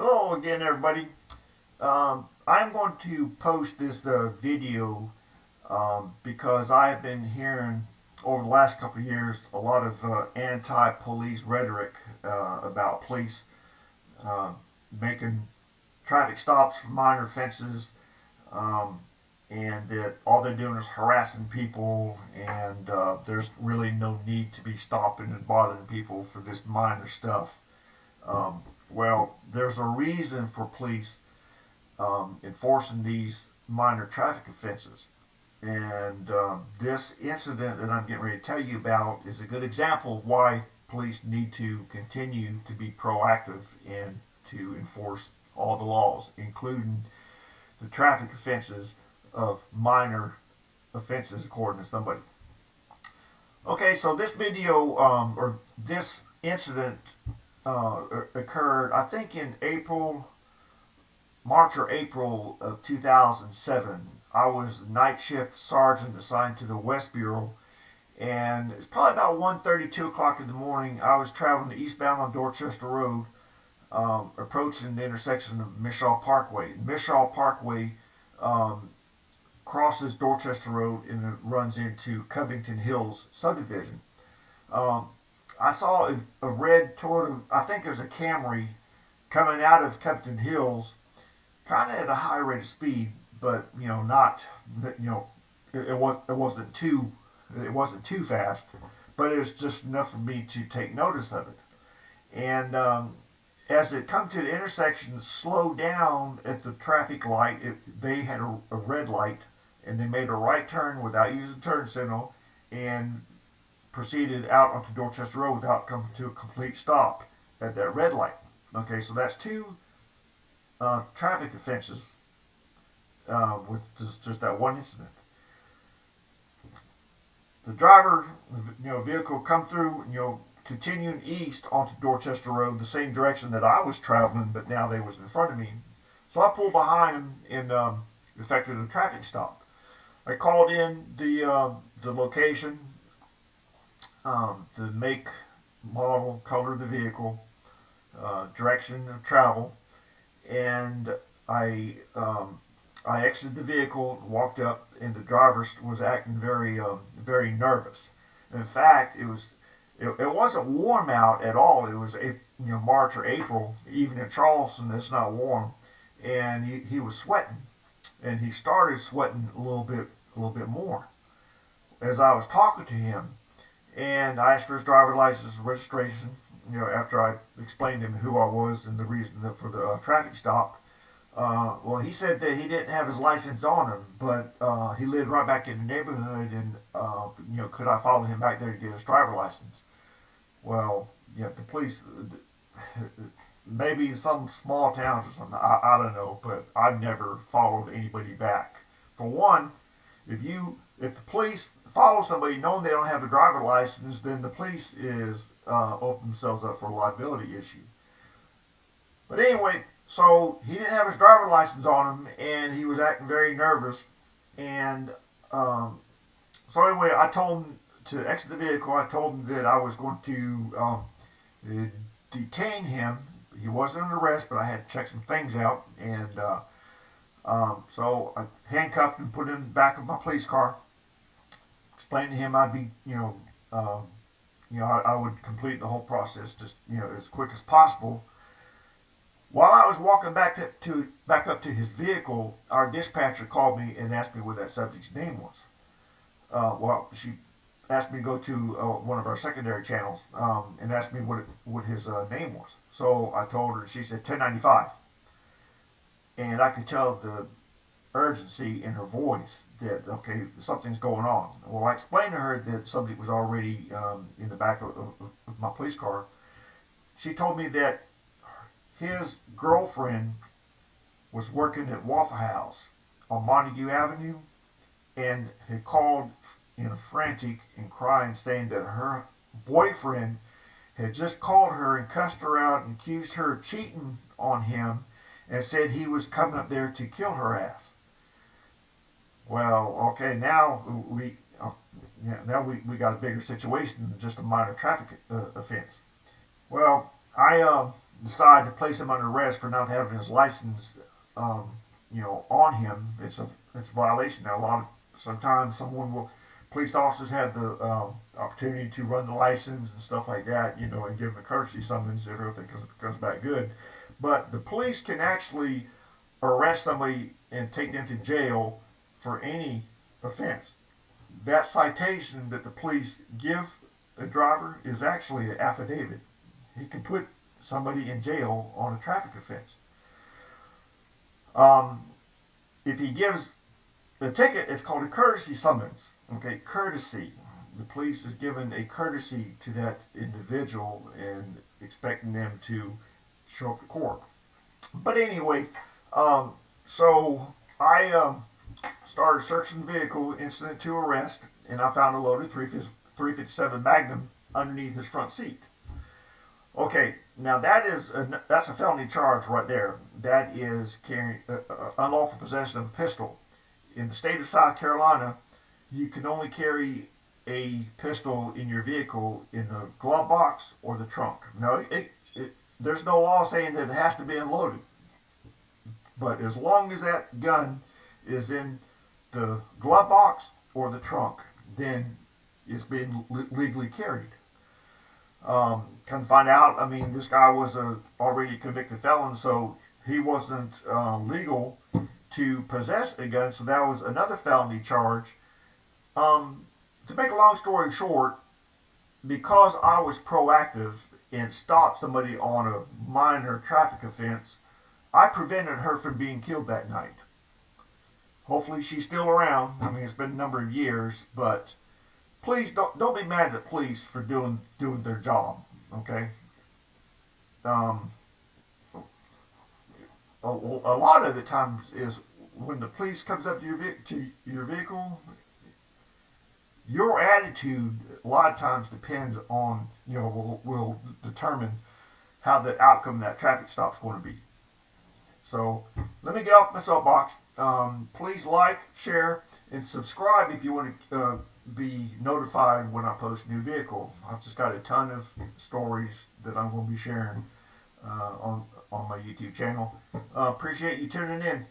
Hello again, everybody. I'm going to post this video because I've been hearing over the last couple of years a lot of anti-police rhetoric about police uh, making traffic stops for minor offenses, um, and that all they're doing is harassing people, and there's really no need to be stopping and bothering people for this minor stuff. Um, well, there's a reason for police enforcing these minor traffic offenses. And this incident that I'm getting ready to tell you about is a good example of why police need to continue to be proactive and to enforce all the laws, including the traffic offenses of minor offenses, according to somebody. Okay, so this video or this incident occurred, I think, in March or April of 2007. I was the night shift sergeant assigned to the West Bureau, and it's probably about 1:30, 2 o'clock in the morning. I was traveling eastbound on Dorchester Road, approaching the intersection of Mishaw Parkway. Mishaw Parkway um, crosses Dorchester Road and it runs into Covington Hills subdivision. Um, I saw a red Toyota, I think it was a Camry, coming out of Covington Hills, kind of at a high rate of speed, but not, it wasn't too fast, but it was just enough for me to take notice of it. And as it come to the intersection, it slowed down at the traffic light. They had a red light, and they made a right turn without using the turn signal, and proceeded out onto Dorchester Road without coming to a complete stop at that red light. Okay, so that's two traffic offenses with just that one incident. The driver, vehicle come through, continuing east onto Dorchester Road, the same direction that I was traveling, but now they was in front of me. So I pulled behind him and effected a traffic stop. I called in the location, the make, model, color of the vehicle, direction of travel, and I exited the vehicle, walked up, and the driver was acting very nervous. In fact, it wasn't warm out at all. It was March or April, even in Charleston, it's not warm, and he was sweating, and he started sweating a little bit more as I was talking to him. And I asked for his driver's license and registration, after I explained to him who I was and the reason for the traffic stop. Well, he said that he didn't have his license on him, but he lived right back in the neighborhood, and could I follow him back there to get his driver's license? Well, the police, maybe in some small towns or something, I don't know, but I've never followed anybody back. For one, if the police follow somebody knowing they don't have a driver's license, then the police is open themselves up for a liability issue. But anyway, so he didn't have his driver's license on him, and he was acting very nervous. And so anyway, I told him to exit the vehicle. I told him that I was going to detain him. He wasn't under arrest, but I had to check some things out. And so I handcuffed him, put him in the back of my police car. Explained to him I'd be, I would complete the whole process just, as quick as possible. While I was walking back up to his vehicle, our dispatcher called me and asked me what that subject's name was. Well, she asked me to go to one of our secondary channels and asked me what his name was. So I told her, she said 1095. And I could tell the urgency in her voice that, okay, something's going on. Well, I explained to her that somebody was already in the back of my police car. She told me that his girlfriend was working at Waffle House on Montague Avenue and had called frantic and crying, saying that her boyfriend had just called her and cussed her out and accused her of cheating on him and said he was coming up there to kill her ass. Well, okay, now we got a bigger situation than just a minor traffic offense. Well, I decide to place him under arrest for not having his license, on him, it's a violation. Now, sometimes police officers have the opportunity to run the license and stuff like that, and give them a courtesy summons if everything comes back good. But the police can actually arrest somebody and take them to jail for any offense. That citation that the police give a driver is actually an affidavit. He can put somebody in jail on a traffic offense. If he gives the ticket, it's called a courtesy summons. Okay, courtesy. The police is given a courtesy to that individual and expecting them to show up to court. But anyway, so I started searching the vehicle, incident to arrest, and I found a loaded 357 Magnum underneath his front seat. Okay, now that's a felony charge right there. That is carrying unlawful possession of a pistol. In the state of South Carolina, you can only carry a pistol in your vehicle in the glove box or the trunk. No, there's no law saying that it has to be unloaded. But as long as that gun is in the glove box or the trunk, then it's being legally carried. Come to find out, this guy was a already convicted felon, so he wasn't legal to possess a gun, so that was another felony charge. To make a long story short, because I was proactive and stopped somebody on a minor traffic offense, I prevented her from being killed that night. Hopefully she's still around. It's been a number of years, but please don't be mad at the police for doing their job. Okay. A lot of the times is when the police comes up to your vehicle, your attitude a lot of times depends on will determine how the outcome of that traffic stop is going to be. So let me get off my soapbox. Please like, share, and subscribe if you want to be notified when I post a new vehicle. I've just got a ton of stories that I'm going to be sharing on my YouTube channel. Appreciate you tuning in.